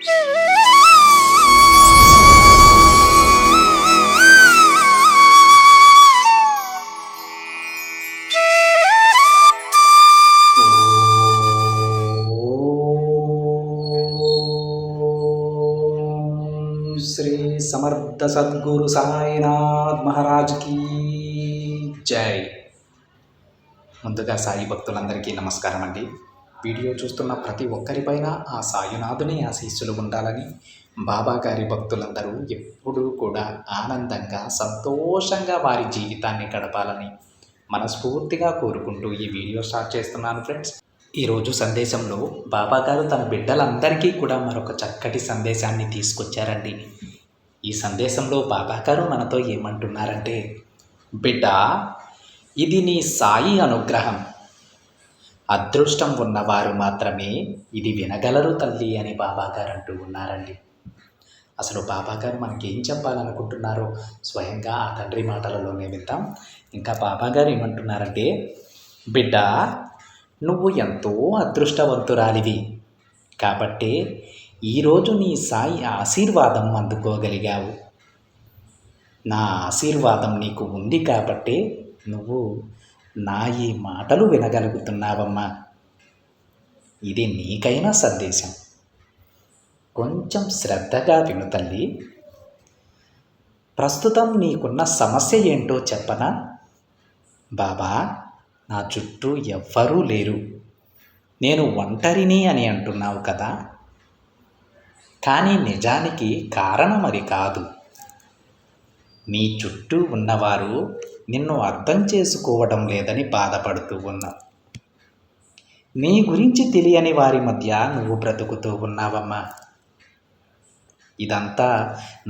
శ్రీ సమర్థ సద్గురు సాయినాథ్ మహారాజ్కి జై. ముందుగా సాయి భక్తులందరికీ నమస్కారం అండి. వీడియో చూస్తున్న ప్రతి ఒక్కరిపైన ఆ సాయినాథుని ఆశీస్సులు ఉండాలని, బాబా గారి భక్తులందరూ ఎప్పుడూ కూడా ఆనందంగా సంతోషంగా వారి జీవితాన్ని గడపాలని మనస్ఫూర్తిగా కోరుకుంటూ ఈ వీడియో స్టార్ట్ చేస్తున్నాను ఫ్రెండ్స్. ఈరోజు సందేశంలో బాబా గారు తన బిడ్డలందరికీ కూడా మరొక చక్కటి సందేశాన్ని తీసుకొచ్చారండి. ఈ సందేశంలో బాబా గారు మనతో ఏమంటున్నారంటే, బిడ్డ, ఇది నీ సాయి అనుగ్రహం. అదృష్టం ఉన్నవారు మాత్రమే ఇది వినగలరు తల్లి అని బాబా గారు అంటూ ఉన్నారండి. అసలు బాబా గారు మనకి ఏం చెప్పాలనుకుంటున్నారో స్వయంగా ఆ తండ్రి మాటలలోనే వింటాం. ఇంకా బాబా గారు ఏమంటున్నారంటే, బిడ్డ, నువ్వు ఎంతో అదృష్టవంతురాలివి కాబట్టే ఈరోజు నీ సాయి ఆశీర్వాదం అందుకోగలిగావు. నా ఆశీర్వాదం నీకు ఉంది కాబట్టే నువ్వు నా ఈ మాటలు వినగలుగుతున్నావమ్మా. ఇది నీకైనా సందేశం. కొంచెం శ్రద్ధగా విను తల్లి. ప్రస్తుతం నీకున్న సమస్య ఏంటో చెప్పనా? బాబా, నా చుట్టూ ఎవ్వరూ లేరు, నేను ఒంటరిని అని అంటున్నావు కదా. కానీ నిజానికి కారణం అది కాదు. నీ చుట్టూ ఉన్నవారు నిన్ను అర్థం చేసుకోవడం లేదని బాధపడుతూ ఉన్నావు. నీ గురించి తెలియని వారి మధ్య నువ్వు బ్రతుకుతూ ఉన్నావమ్మా. ఇదంతా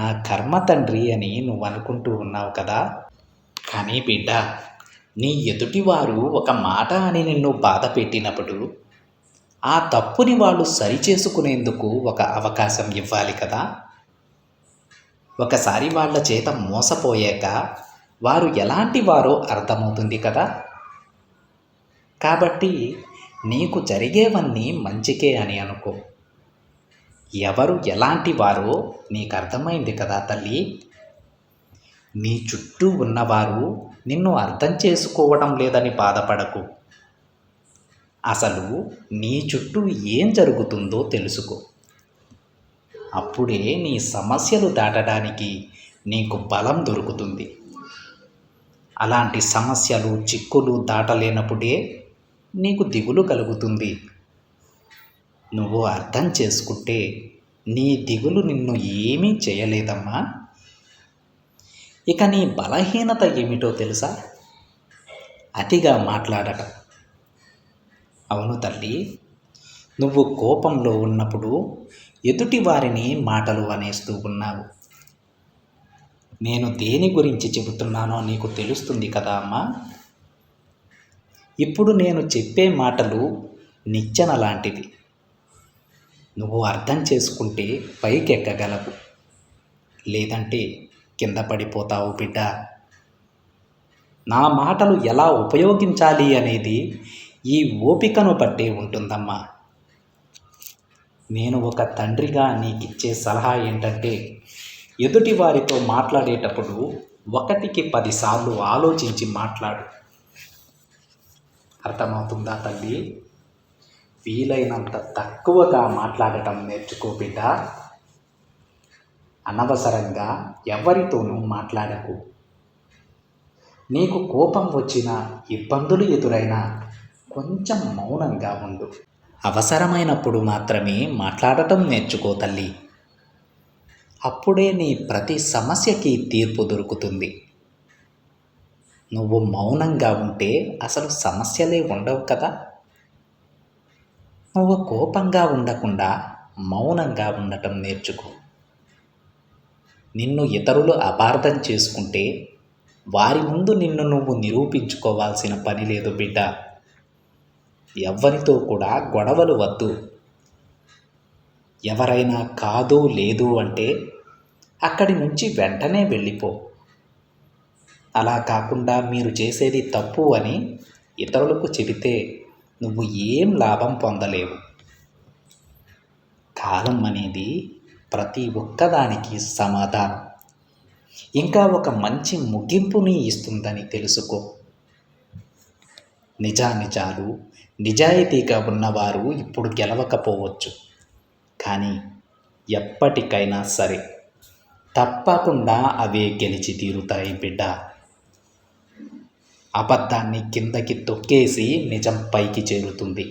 నా కర్మ తండ్రి అని నువ్వు అనుకుంటూ ఉన్నావు కదా. కానీ బిడ్డ, నీ ఎదుటివారు ఒక మాట అని నిన్ను బాధ పెట్టినప్పుడు ఆ తప్పుని వాళ్ళు సరిచేసుకునేందుకు ఒక అవకాశం ఇవ్వాలి కదా. ఒకసారి వాళ్ళ చేత మోసపోయాక వారు ఎలాంటి వారో అర్థమవుతుంది కదా. కాబట్టి నీకు జరిగేవన్నీ మంచికే అని అనుకో. ఎవరు ఎలాంటి వారో నీకు అర్థమైంది కదా తల్లి. నీ చుట్టూ ఉన్నవారు నిన్ను అర్థం చేసుకోవడం లేదని బాధపడకు. అసలు నీ చుట్టూ ఏం జరుగుతుందో తెలుసుకో. అప్పుడే నీ సమస్యలు దాటడానికి నీకు బలం దొరుకుతుంది. అలాంటి సమస్యలు, చిక్కులు దాటలేనప్పుడే నీకు దిగులు కలుగుతుంది. నువ్వు అర్థం చేసుకుంటే నీ దిగులు నిన్ను ఏమీ చేయలేదమ్మా. ఇక నీ బలహీనత ఏమిటో తెలుసా? అతిగా మాట్లాడటం. అవును తల్లి, నువ్వు కోపంలో ఉన్నప్పుడు ఎదుటి వారిని మాటలు అనేస్తూ ఉన్నావు. నేను దేని గురించి చెబుతున్నానో నీకు తెలుస్తుంది కదా అమ్మా. ఇప్పుడు నేను చెప్పే మాటలు నిచ్చెన లాంటివి. నువ్వు అర్థం చేసుకుంటే పైకెక్కగలవు, లేదంటే కింద పడిపోతావు బిడ్డ. నా మాటలు ఎలా ఉపయోగించాలి అనేది ఈ ఓపికను బట్టే ఉంటుందమ్మా. నేను ఒక తండ్రిగా నీకిచ్చే సలహా ఏంటంటే, ఎదుటి వారితో మాట్లాడేటప్పుడు 1కి 10 సార్లు ఆలోచించి మాట్లాడు. అర్థమవుతుందా తల్లి? వీలైనంత తక్కువగా మాట్లాడటం నేర్చుకో బిడ్డ. అనవసరంగా ఎవరితోనూ మాట్లాడకు. నీకు కోపం వచ్చినా, ఇబ్బందులు ఎదురైనా కొంచెం మౌనంగా ఉండు. అవసరమైనప్పుడు మాత్రమే మాట్లాడటం నేర్చుకో తల్లి. అప్పుడే నీ ప్రతి సమస్యకి తీర్పు దొరుకుతుంది. నువ్వు మౌనంగా ఉంటే అసలు సమస్యలే ఉండవు కదా. నువ్వు కోపంగా ఉండకుండా మౌనంగా ఉండటం నేర్చుకో. నిన్ను ఇతరులు అపార్థం చేసుకుంటే వారి ముందు నిన్ను నువ్వు నిరూపించుకోవాల్సిన పని లేదు బిడ్డ. ఎవరితో కూడా గొడవలు వద్దు. ఎవరైనా కాదు లేదు అంటే అక్కడి నుంచి వెంటనే వెళ్ళిపో. అలా కాకుండా మీరు చేసేది తప్పు అని ఇతరులకు చెబితే నువ్వు ఏం లాభం పొందలేవు. కాలం అనేది ప్రతి ఒక్కదానికి సమాధానం, ఇంకా ఒక మంచి ముగింపుని ఇస్తుందని తెలుసుకో. నిజానిజాలు నిజాయితీగా ఉన్నవారు ఇప్పుడు గెలవకపోవచ్చు, కానీ ఎప్పటికైనా సరే తప్పకుండా అవే గెలిచి తీరుతాయి బిడ్డ. అబద్ధాన్ని కిందకి తొక్కేసి నిజం పైకి చేరుతుంది.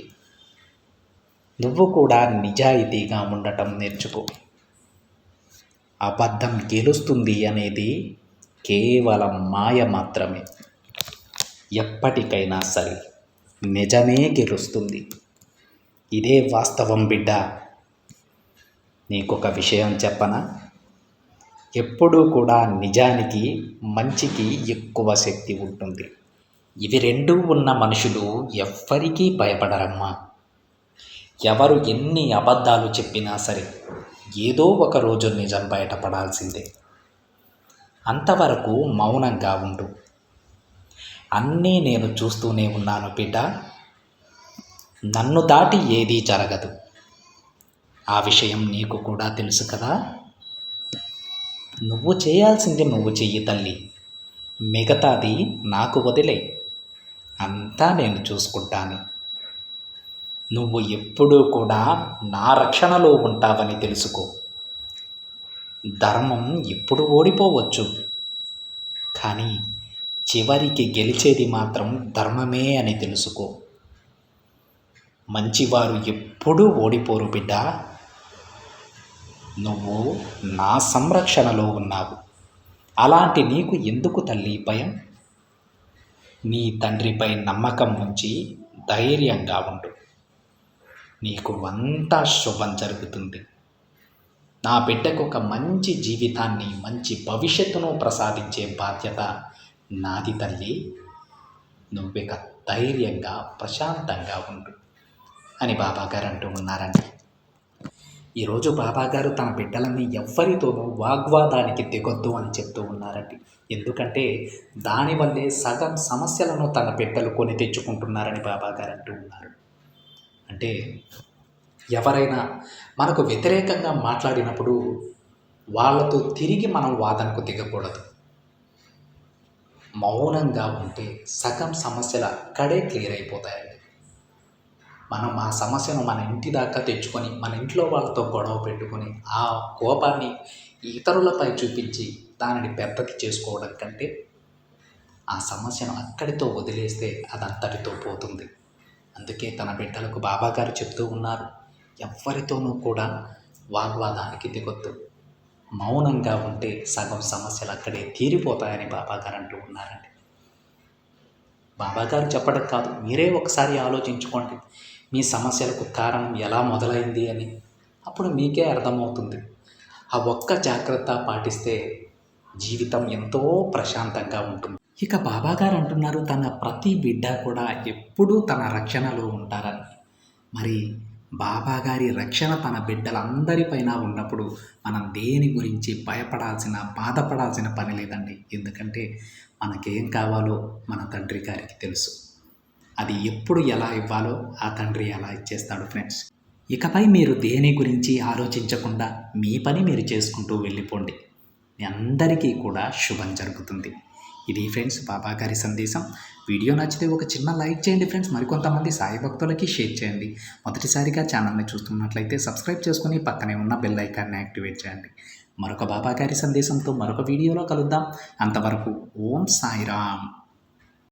నువ్వు కూడా నిజాయితీగా ఉండటం నేర్చుకో. అబద్ధం గెలుస్తుంది అనేది కేవలం మాయ మాత్రమే. ఎప్పటికైనా సరే నిజమే గెలుస్తుంది. ఇదే వాస్తవం బిడ్డ. నీకొక విషయం చెప్పనా? ఎప్పుడూ కూడా నిజానికి, మంచికి ఎక్కువ శక్తి ఉంటుంది. ఇవి రెండూ ఉన్న మనుషులు ఎవ్వరికీ భయపడరమ్మా. ఎవరు ఎన్ని అబద్ధాలు చెప్పినా సరే ఏదో ఒక రోజు నిజం బయటపడాల్సిందే. అంతవరకు మౌనంగా ఉండు. అన్నీ నేను చూస్తూనే ఉన్నాను బిడ్డ. నన్ను దాటి ఏదీ జరగదు. ఆ విషయం నీకు కూడా తెలుసు కదా. నువ్వు చేయాల్సింది నువ్వు చెయ్యి తల్లి. మిగతాది నాకు వదిలే. అంతా నేను చూసుకుంటాను. నువ్వు ఎప్పుడూ కూడా నా రక్షణలో ఉంటావని తెలుసుకో. ధర్మం ఎప్పుడు ఓడిపోవచ్చు, కానీ చివరికి గెలిచేది మాత్రం ధర్మమే అని తెలుసుకో. మంచివారు ఎప్పుడూ ఓడిపోరు బిడ్డ. నువ్వు నా సంరక్షణలో ఉన్నావు. అలాంటి నీకు ఎందుకు తల్లి భయం? నీ తండ్రిపై నమ్మకం ఉంచి ధైర్యంగా ఉండు. నీకు అంతా శుభం జరుగుతుంది. నా బిడ్డకు ఒక మంచి జీవితాన్ని, మంచి భవిష్యత్తును ప్రసాదించే బాధ్యత నాది తల్లి. నువ్విక ధైర్యంగా ప్రశాంతంగా ఉండు అని బాబాగారు అంటూ ఉన్నారండి. ఈరోజు బాబాగారు తన బిడ్డలని ఎవ్వరితోనూ వాగ్వాదానికి దిగొద్దు అని చెప్తూ ఉన్నారండి. ఎందుకంటే దానివల్లే సగం సమస్యలను తన బిడ్డలు కొని తెచ్చుకుంటున్నారని బాబాగారు అంటూ ఉన్నారు. అంటే ఎవరైనా మనకు వ్యతిరేకంగా మాట్లాడినప్పుడు వాళ్ళతో తిరిగి మనం వాదనకు దిగకూడదు. మౌనంగా ఉంటే సగం సమస్యలు అక్కడే క్లియర్ అయిపోతాయండి. మనం ఆ సమస్యను మన ఇంటి దాకా తెచ్చుకొని మన ఇంట్లో వాళ్ళతో గొడవ పెట్టుకొని ఆ కోపాన్ని ఇతరులపై చూపించి దానిని పెద్దది చేసుకోవడం కంటే ఆ సమస్యను అక్కడితో వదిలేస్తే అదంతటితో పోతుంది. అందుకే తన బిడ్డలకు బాబాగారు చెప్తూ ఉన్నారు, ఎవ్వరితోనూ కూడా వాగ్వాదానికి దిగొద్దు. మౌనంగా ఉంటే సగం సమస్యలు అక్కడే తీరిపోతాయని బాబాగారు అంటూ ఉన్నారండి. బాబాగారు చెప్పడం కాదు, మీరే ఒకసారి ఆలోచించుకోండి. మీ సమస్యలకు కారణం ఎలా మొదలైంది అని. అప్పుడు మీకే అర్థమవుతుంది. ఆ ఒక్క జాగ్రత్త పాటిస్తే జీవితం ఎంతో ప్రశాంతంగా ఉంటుంది. ఇక బాబాగారు అంటున్నారు, తన ప్రతి బిడ్డ కూడా ఎప్పుడూ తన రక్షణలో ఉంటారని. మరి బాబాగారి రక్షణ తన బిడ్డలందరిపైన ఉన్నప్పుడు మనం దేని గురించి భయపడాల్సిన, బాధపడాల్సిన పని లేదండి. ఎందుకంటే మనకేం కావాలో మన తండ్రి గారికి తెలుసు. అది ఎప్పుడు ఎలా ఇవ్వాలో ఆ తండ్రి ఎలా ఇచ్చేస్తాడు ఫ్రెండ్స్. ఇకపై మీరు దేని గురించి ఆలోచించకుండా మీ పని మీరు చేసుకుంటూ వెళ్ళిపోండి. మీ అందరికీ కూడా శుభం జరుగుతుంది. ఇది ఫ్రెండ్స్ బాబాగారి సందేశం. వీడియో నచ్చితే ఒక చిన్న లైక్ చేయండి ఫ్రెండ్స్. మరికొంతమంది సాయి భక్తులకి షేర్ చేయండి. మొదటిసారిగా ఛానల్ని చూస్తున్నట్లయితే సబ్స్క్రైబ్ చేసుకుని పక్కనే ఉన్న బెల్ ఐకాన్ని యాక్టివేట్ చేయండి. మరొక బాబాగారి సందేశంతో మరొక వీడియోలో కలుద్దాం. అంతవరకు ఓం సాయిరామ్.